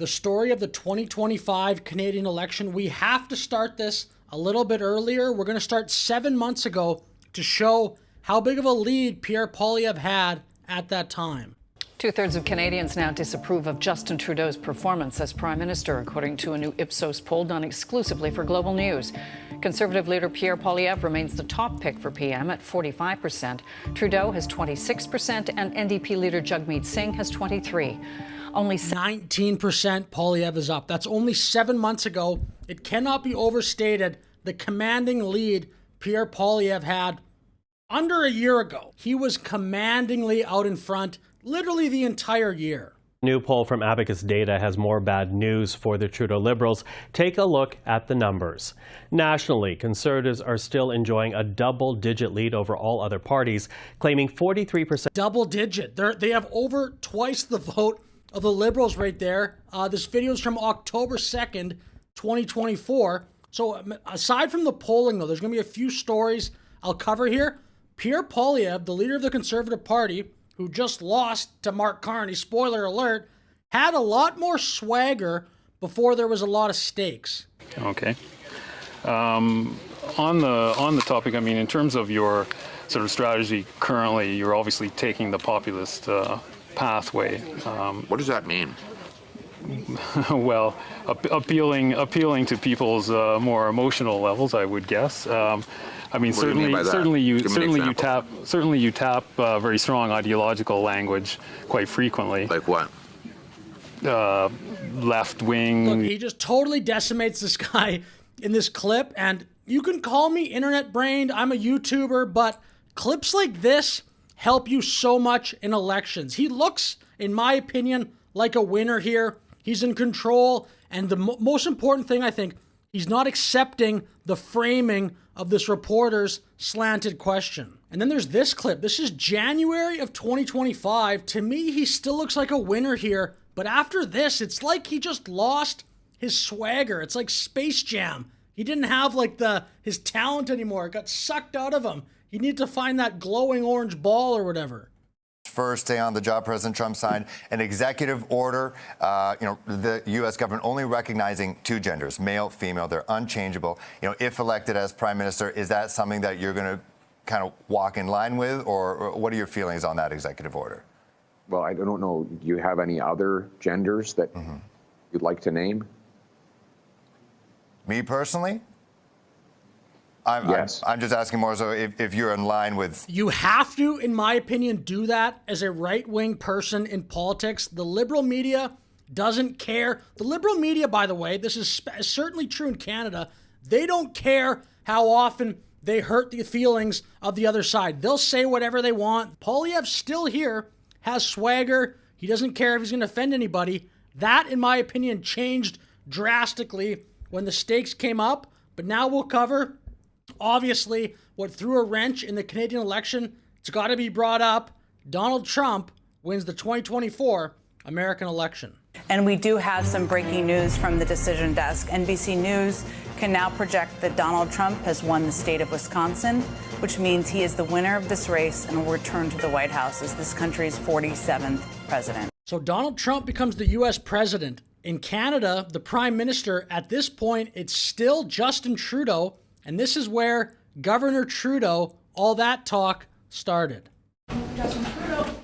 the story of the 2025 Canadian election. We have to start this a little bit earlier. We're going to start 7 months ago to show how big of a lead Pierre Poilievre had at that time. Two-thirds of Canadians now disapprove of Justin Trudeau's performance as Prime Minister, according to a new Ipsos poll done exclusively for Global News. Conservative leader Pierre Poilievre remains the top pick for PM at 45%. Trudeau has 26%, and NDP leader Jagmeet Singh has 23%. Only 19% Poilievre is up. That's only 7 months ago. It cannot be overstated the commanding lead Pierre Poilievre had under a year ago. He was commandingly out in front literally the entire year. New poll from Abacus Data has more bad news for the Trudeau Liberals. Take a look at the numbers. Nationally, Conservatives are still enjoying a double-digit lead over all other parties, claiming 43%. Double-digit. They have over twice the vote of the Liberals right there. This video is from October 2nd, 2024. So aside from the polling, though, there's going to be a few stories I'll cover here. Pierre Poilievre, the leader of the Conservative Party, who just lost to Mark Carney, spoiler alert, had a lot more swagger before there was a lot of stakes. Okay. On the topic, I mean, in terms of your sort of strategy currently, you're obviously taking the populist pathway. What does that mean? Well, appealing to people's more emotional levels, I would guess. I mean, certainly you tap very strong ideological language quite frequently. Like what? Left wing. Look, he just totally decimates this guy in this clip, and you can call me internet brained. I'm a YouTuber, but clips like this help you so much in elections. He looks, in my opinion, like a winner here. He's in control, and the most important thing, I think, he's not accepting the framing of this reporter's slanted question. And then there's this clip. This is January of 2025. To me, he still looks like a winner here, but after this, it's like he just lost his swagger. It's like Space Jam. He didn't have like his talent anymore. It got sucked out of him. He needed to find that glowing orange ball or whatever. First day on the job, President Trump signed an executive order, the U.S. government only recognizing two genders, male, female. They're unchangeable. If elected as prime minister, is that something that you're going to kind of walk in line with, or what are your feelings on that executive order? Well, I don't know. Do you have any other genders that you'd like to name? Me personally? Yes. I'm just asking more so if you're in line with... You have to, in my opinion, do that as a right-wing person in politics. The liberal media doesn't care. The liberal media, by the way, this is certainly true in Canada, they don't care how often they hurt the feelings of the other side. They'll say whatever they want. Poilievre's still here, has swagger. He doesn't care if he's going to offend anybody. That, in my opinion, changed drastically when the stakes came up. But now we'll cover... Obviously, what threw a wrench in the Canadian election, it's got to be brought up. Donald Trump wins the 2024 American election. And we do have some breaking news from the decision desk. NBC News can now project that Donald Trump has won the state of Wisconsin, which means he is the winner of this race and will return to the White House as this country's 47th president. So Donald Trump becomes the U.S. president. In Canada, the prime minister, at this point, it's still Justin Trudeau. And this is where Governor Trudeau, all that talk started.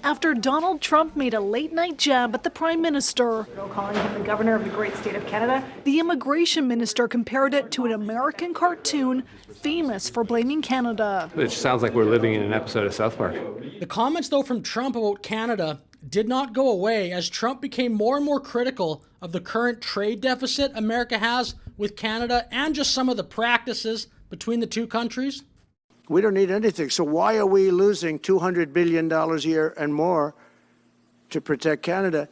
After Donald Trump made a late-night jab at the Prime Minister, calling him the governor of the great state of Canada, the immigration minister compared it to an American cartoon famous for blaming Canada. It sounds like we're living in an episode of South Park. The comments, though, from Trump about Canada did not go away as Trump became more and more critical of the current trade deficit America has with Canada and just some of the practices between the two countries. We don't need anything. So why are we losing $200 billion a year and more to protect Canada?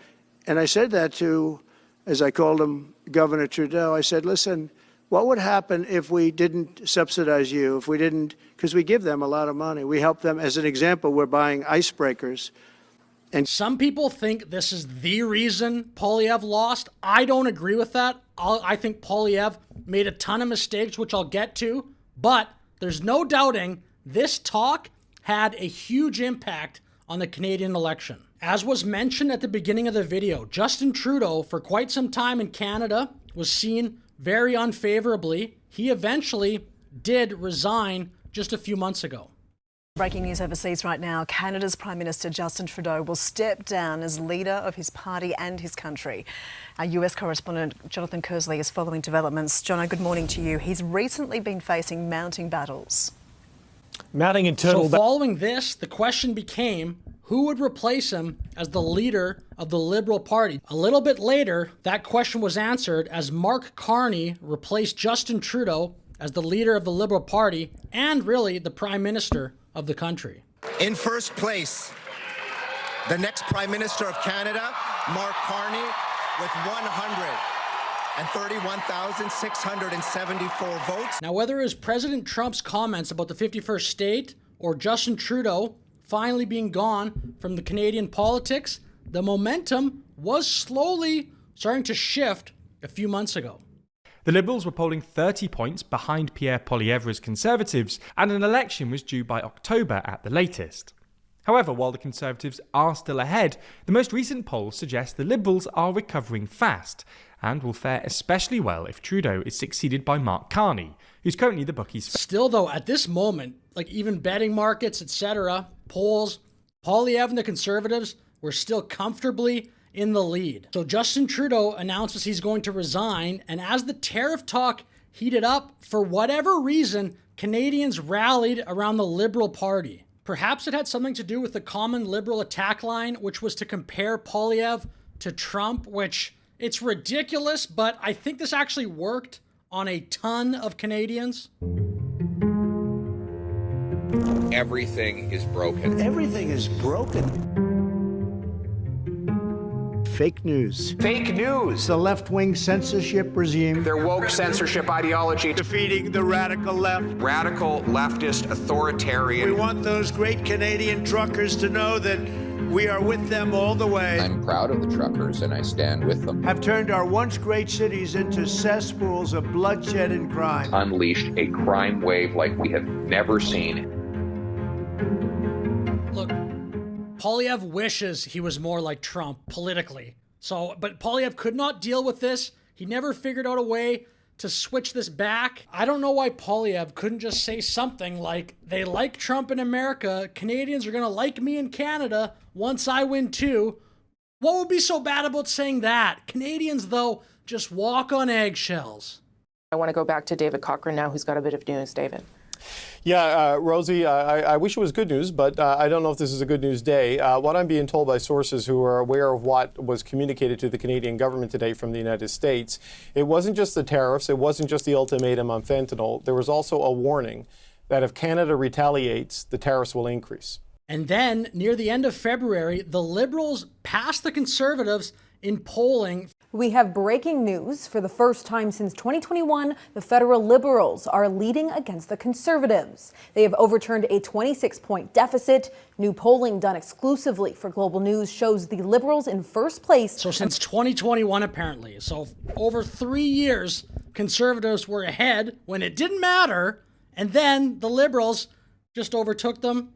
And I said that to, as I called him, Governor Trudeau. I said, listen, what would happen if we didn't subsidize you, if we didn't, because we give them a lot of money. We help them. As an example, we're buying icebreakers. And some people think this is the reason Poilievre lost. I don't agree with that. I think Poilievre made a ton of mistakes, which I'll get to. But there's no doubting this talk had a huge impact on the Canadian election. As was mentioned at the beginning of the video, Justin Trudeau, for quite some time in Canada, was seen very unfavorably. He eventually did resign just a few months ago. Breaking news overseas right now. Canada's Prime Minister Justin Trudeau will step down as leader of his party and his country. Our US correspondent Jonathan Kersley is following developments. Jono, good morning to you. He's recently been facing mounting battles. Mounting internal. So following this, the question became, who would replace him as the leader of the Liberal Party? A little bit later, that question was answered as Mark Carney replaced Justin Trudeau as the leader of the Liberal Party and really the Prime Minister of the country. In first place, the next Prime Minister of Canada, Mark Carney, with 131,674 votes. Now, whether it was President Trump's comments about the 51st state or Justin Trudeau finally being gone from the Canadian politics, the momentum was slowly starting to shift a few months ago. The Liberals were polling 30 points behind Pierre Poilievre's Conservatives, and an election was due by October at the latest. However, while the Conservatives are still ahead, the most recent polls suggest the Liberals are recovering fast and will fare especially well if Trudeau is succeeded by Mark Carney, who's currently the bookies. Still, though, at this moment, like even betting markets, etc., polls, Poilievre and the Conservatives were still comfortably in the lead. So Justin Trudeau announces he's going to resign, and as the tariff talk heated up, for whatever reason, Canadians rallied around the Liberal Party. Perhaps it had something to do with the common Liberal attack line, which was to compare Poilievre to Trump, which it's ridiculous, but I think this actually worked on a ton of Canadians. Everything is broken. Everything is broken. Fake news. Fake news. The left-wing censorship regime. Their woke censorship ideology. Defeating the radical left. Radical, leftist, authoritarian. We want those great Canadian truckers to know that we are with them all the way. I'm proud of the truckers and I stand with them. Have turned our once great cities into cesspools of bloodshed and crime. Unleashed a crime wave like we have never seen. Look, Poilievre wishes he was more like Trump politically. But Poilievre could not deal with this. He never figured out a way to switch this back. I don't know why Poilievre couldn't just say something like, they like Trump in America, Canadians are gonna like me in Canada once I win too. What would be so bad about saying that? Canadians, though, just walk on eggshells. I want to go back to David Cochrane now, who's got a bit of news. David. Yeah, Rosie, I wish it was good news, but I don't know if this is a good news day. What I'm being told by sources who are aware of what was communicated to the Canadian government today from the United States, it wasn't just the tariffs, it wasn't just the ultimatum on fentanyl. There was also a warning that if Canada retaliates, the tariffs will increase. And then, near the end of February, the Liberals passed the Conservatives in polling. We have breaking news. For the first time since 2021, the federal Liberals are leading against the Conservatives. They have overturned a 26-point deficit. New polling done exclusively for Global News shows the Liberals in first place. So since 2021, apparently. So over 3 years, Conservatives were ahead when it didn't matter. And then the Liberals just overtook them.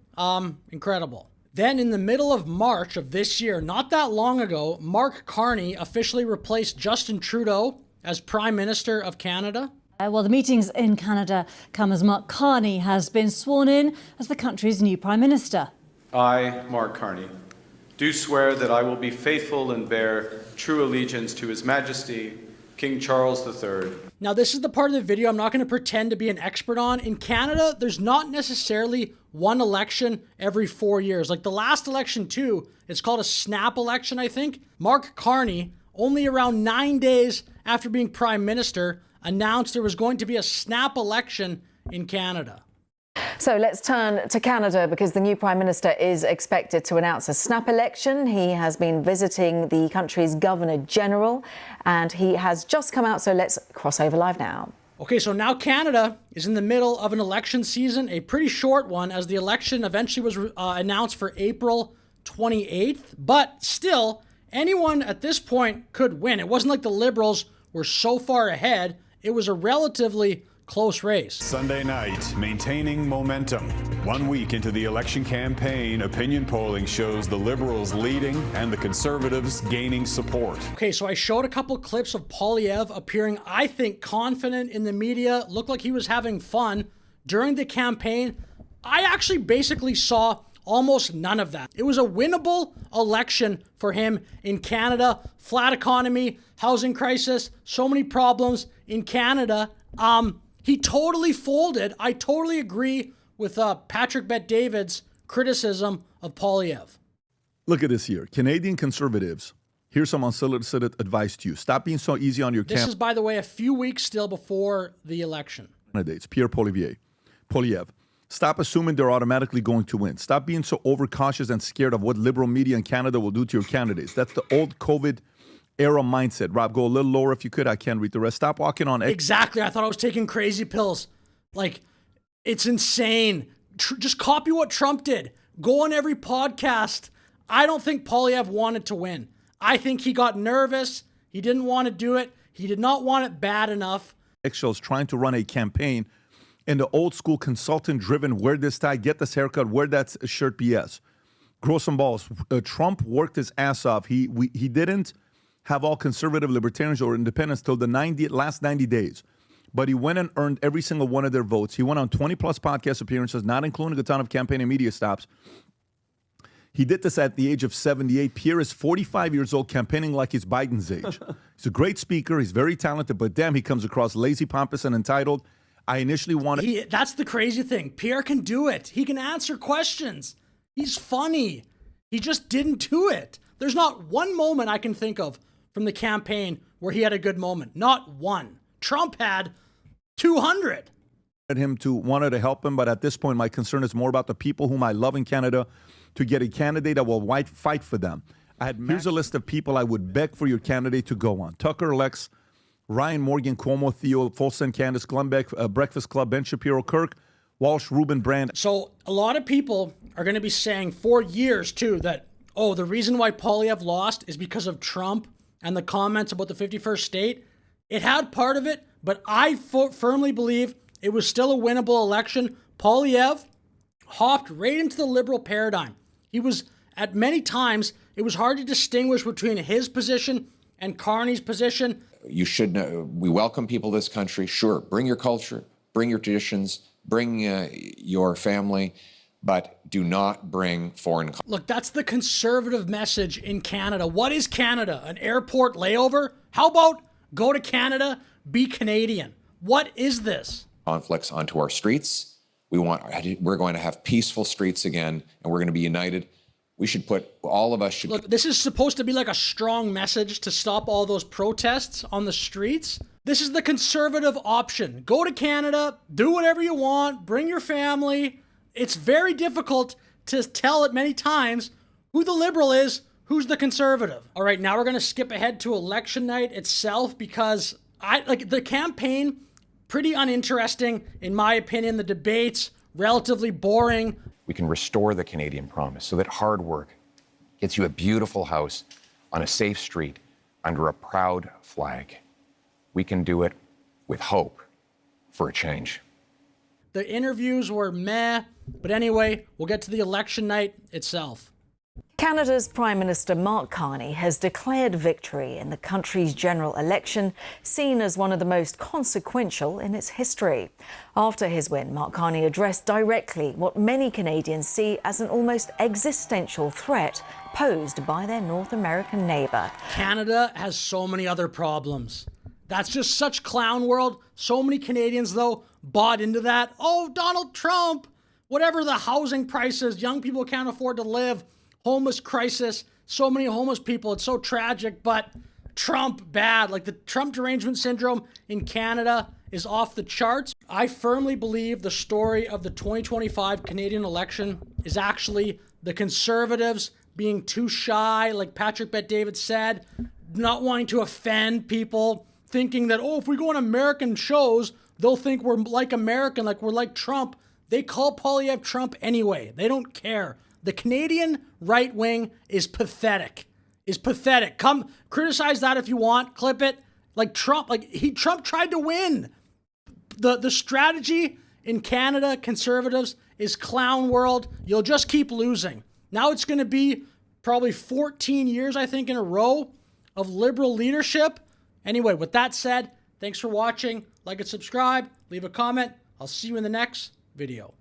Incredible. Then in the middle of March of this year, not that long ago, Mark Carney officially replaced Justin Trudeau as Prime Minister of Canada. Well, the meetings in Canada come as Mark Carney has been sworn in as the country's new Prime Minister. I, Mark Carney, do swear that I will be faithful and bear true allegiance to His Majesty, King Charles III. Now, this is the part of the video I'm not going to pretend to be an expert on. In Canada, there's not necessarily one election every 4 years. Like the last election, too, it's called a snap election, I think. Mark Carney, only around 9 days after being Prime Minister, announced there was going to be a snap election in Canada. So let's turn to Canada because the new Prime Minister is expected to announce a snap election. He has been visiting the country's Governor General and he has just come out. So let's cross over live now. Okay, so now Canada is in the middle of an election season, a pretty short one, as the election eventually was announced for April 28th. But still, anyone at this point could win. It wasn't like the Liberals were so far ahead. It was a relatively close race. Sunday night, maintaining momentum. 1 week into the election campaign, opinion polling shows the Liberals leading and the Conservatives gaining support. Okay, so I showed a couple clips of Poilievre appearing, I think, confident in the media, looked like he was having fun during the campaign. I actually basically saw almost none of that. It was a winnable election for him in Canada. Flat economy, housing crisis, so many problems in Canada. He totally folded. I totally agree with Patrick Bet-David's criticism of Poilievre. Look at this here. Canadian Conservatives, here's some unsolicited advice to you. Stop being so easy on your This is, by the way, a few weeks still before the election. candidates. Pierre Poilievre. Stop assuming they're automatically going to win. Stop being so overcautious and scared of what liberal media in Canada will do to your candidates. That's the old COVID era mindset. Rob, go a little lower if you could. I can't read the rest. Stop walking on eggshells. Exactly. I thought I was taking crazy pills. Like, it's insane. Just copy what Trump did. Go on every podcast. I don't think Poilievre wanted to win. I think he got nervous. He didn't want to do it. He did not want it bad enough. Eggshells trying to run a campaign in the old school consultant driven, wear this tie, get this haircut, wear that shirt BS. Grow some balls. Trump worked his ass off. He didn't have all conservative libertarians or independents till the last 90 days. But he went and earned every single one of their votes. He went on 20 plus podcast appearances, not including a ton of campaign and media stops. He did this at the age of 78. Pierre is 45 years old, campaigning like he's Biden's age. He's a great speaker. He's very talented, but damn, he comes across lazy, pompous, and entitled. I initially wanted... That's the crazy thing. Pierre can do it. He can answer questions. He's funny. He just didn't do it. There's not one moment I can think of from the campaign where he had a good moment. Not one. Trump had 200. Wanted to help him, but at this point, my concern is more about the people whom I love in Canada to get a candidate that will fight for them. Here's a list of people I would beg for your candidate to go on. Tucker Lex, Ryan Morgan, Cuomo, Theo, Folson, Candace, Glenbeck, Breakfast Club, Ben Shapiro, Kirk, Walsh, Rubin, Brand. So a lot of people are going to be saying for years, too, that, oh, the reason why Poilievre lost is because of Trump and the comments about the 51st state. It had part of it, but I firmly believe it was still a winnable election. Poilievre hopped right into the liberal paradigm. He was, at many times, it was hard to distinguish between his position and Carney's position. You should know, we welcome people to this country. Sure, bring your culture, bring your traditions, bring your family, but do not bring foreign. Look, that's the conservative message in Canada. What is Canada? An airport layover? How about go to Canada, be Canadian? What is this? Conflicts onto our streets. We're going to have peaceful streets again, and we're going to be united. All of us should. Look, this is supposed to be like a strong message to stop all those protests on the streets. This is the conservative option. Go to Canada, do whatever you want, bring your family. It's very difficult to tell at many times who the liberal is, who's the conservative. All right, now we're going to skip ahead to election night itself because the campaign, pretty uninteresting in my opinion. The debates, relatively boring. We can restore the Canadian promise so that hard work gets you a beautiful house on a safe street under a proud flag. We can do it with hope for a change. The interviews were meh, but anyway, we'll get to the election night itself. Canada's Prime Minister Mark Carney has declared victory in the country's general election, seen as one of the most consequential in its history. After his win, Mark Carney addressed directly what many Canadians see as an almost existential threat posed by their North American neighbour. Canada has so many other problems. That's just such clown world. So many Canadians, though, bought into that. Oh, Donald Trump, whatever the housing prices, young people can't afford to live. Homeless crisis, so many homeless people. It's so tragic, but Trump bad. Like the Trump derangement syndrome in Canada is off the charts. I firmly believe the story of the 2025 Canadian election is actually the Conservatives being too shy, like Patrick Bet-David said, not wanting to offend people, thinking that, oh, if we go on American shows, they'll think we're like American, like we're like Trump. They call Poilievre Trump anyway. They don't care. The Canadian right wing is pathetic. Come criticize that if you want. Clip it. Like Trump, Trump tried to win. The strategy in Canada, Conservatives, is clown world. You'll just keep losing. Now it's going to be probably 14 years, I think, in a row of Liberal leadership. Anyway, with that said, thanks for watching. Like and subscribe. Leave a comment. I'll see you in the next video.